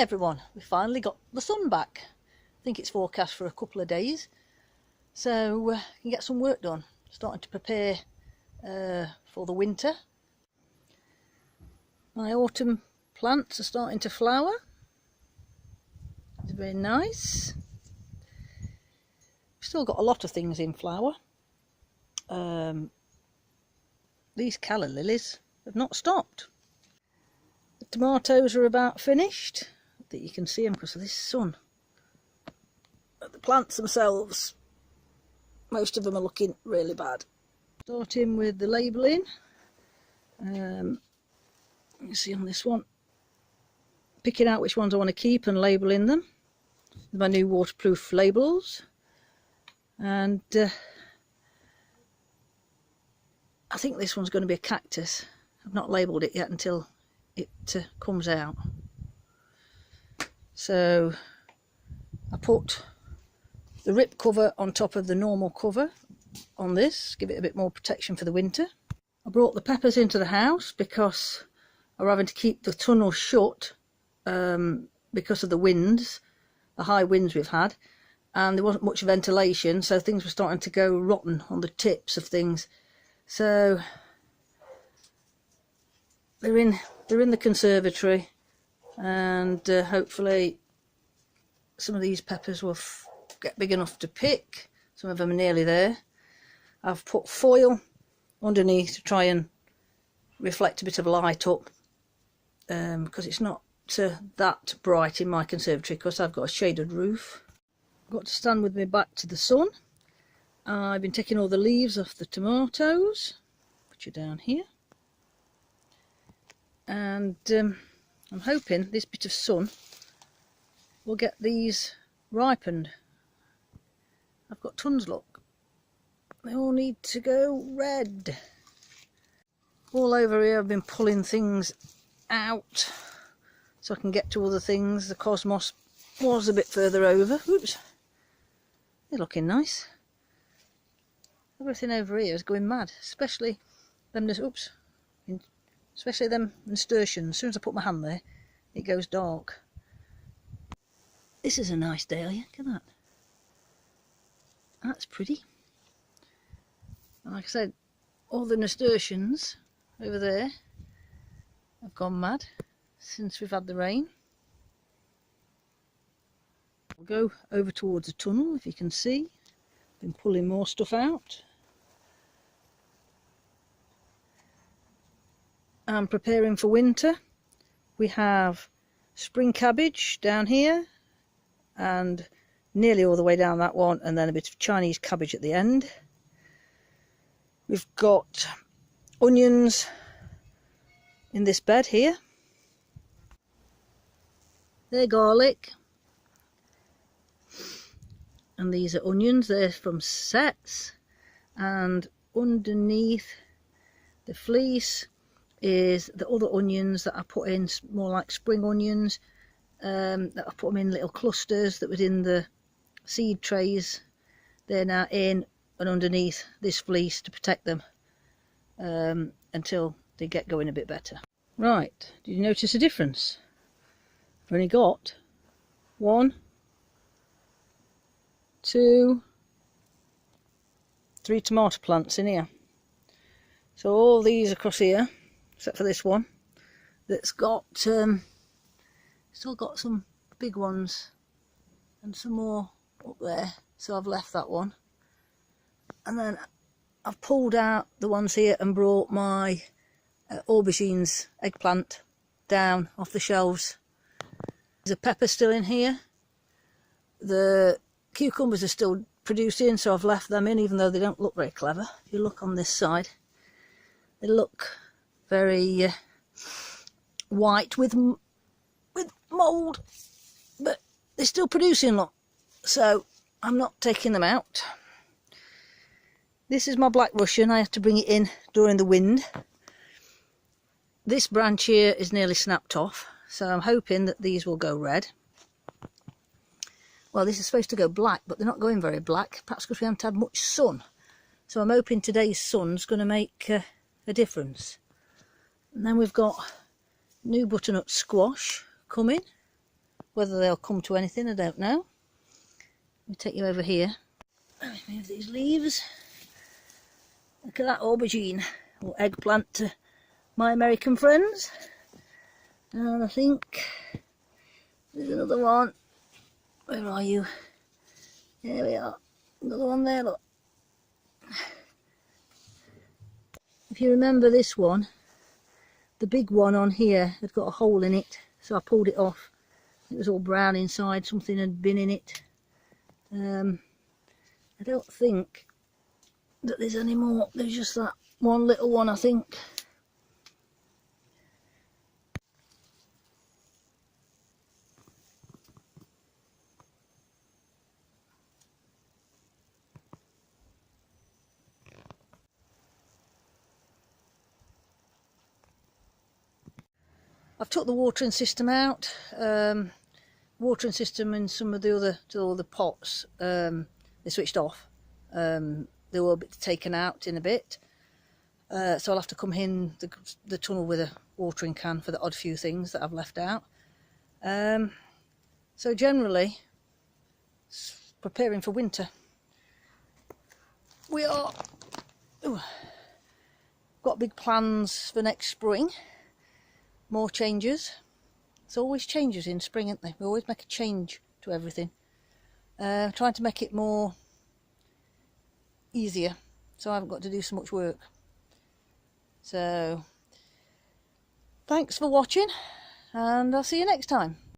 everyone, we finally got the sun back. I think it's forecast for a couple of days, so we can get some work done. Starting to prepare for the winter. My autumn plants are starting to flower. It's very nice. We've still got a lot of things in flower. These calla lilies have not stopped. The tomatoes are about finished. That you can see them because of this sun. But the plants themselves, most of them are looking really bad. Starting with the labelling. You see on this one, picking out which ones I want to keep and labelling them with my new waterproof labels. And I think this one's going to be a cactus. I've not labelled it yet until it comes out. So I put the rip cover on top of the normal cover on this, give it a bit more protection for the winter. I brought the peppers into the house because I'm having to keep the tunnel shut because of the winds, the high winds we've had, and there wasn't much ventilation, so things were starting to go rotten on the tips of things. So they're in the conservatory, and hopefully some of these peppers will get big enough to pick. Some of them are nearly there. I've put foil underneath to try and reflect a bit of light up, because it's not that bright in my conservatory because I've got a shaded roof. I've got to stand with my back to the sun. I've been taking all the leaves off the tomatoes, which are down here, and I'm hoping this bit of sun will get these ripened. I've got tons, look. They all need to go red. All over here I've been pulling things out so I can get to other things. The cosmos was a bit further over. Oops. They're looking nice. Everything over here is going mad, especially them, especially them nasturtiums. As soon as I put my hand there, it goes dark. This is a nice dahlia, look at that. That's pretty. And like I said, all the nasturtiums over there have gone mad since we've had the rain. We'll go over towards the tunnel, if you can see. Been pulling more stuff out. I'm preparing for winter. We have spring cabbage down here and nearly all the way down that one, and then a bit of Chinese cabbage at the end. We've got onions in this bed here. They're garlic. And these are onions. They're from sets. And underneath the fleece is the other onions that I put in, more like spring onions. That I put them in little clusters that was in the seed trays. They're now in and underneath this fleece to protect them until they get going a bit better. Right, did you notice a difference? I've only got 1, 2, 3 tomato plants in here. So all these across here, except for this one, that's got still got some big ones and some more up there, so I've left that one. And then I've pulled out the ones here and brought my aubergines, eggplant, down off the shelves. There's a pepper still in here. The cucumbers are still producing, so I've left them in, even though they don't look very clever. If you look on this side, they look very white with mould, but they're still producing a lot, so I'm not taking them out. This is my Black Russian. I have to bring it in during the wind. This branch here is nearly snapped off, so I'm hoping that these will go red. Well, this is supposed to go black, but they're not going very black, perhaps because we haven't had much sun. So I'm hoping today's sun's going to make a difference. And then we've got new butternut squash coming. Whether they'll come to anything, I don't know. Let me take you over here. Let me move these leaves. Look at that aubergine, or eggplant to my American friends. And I think there's another one. Where are you? There we are. Another one there, look. If you remember this one, the big one on here had got a hole in it, so I pulled it off. It was all brown inside, something had been in it. I don't think that there's any more. There's just that one little one, I think. I've took the watering system out. Watering system and some of the other pots, they switched off. They will be taken out in a bit. So I'll have to come in the tunnel with a watering can for the odd few things that I've left out. So generally, preparing for winter. We are got big plans for next spring. More changes. There's always changes in spring, isn't there? We always make a change to everything. Trying to make it more easier, so I haven't got to do so much work. So thanks for watching, and I'll see you next time.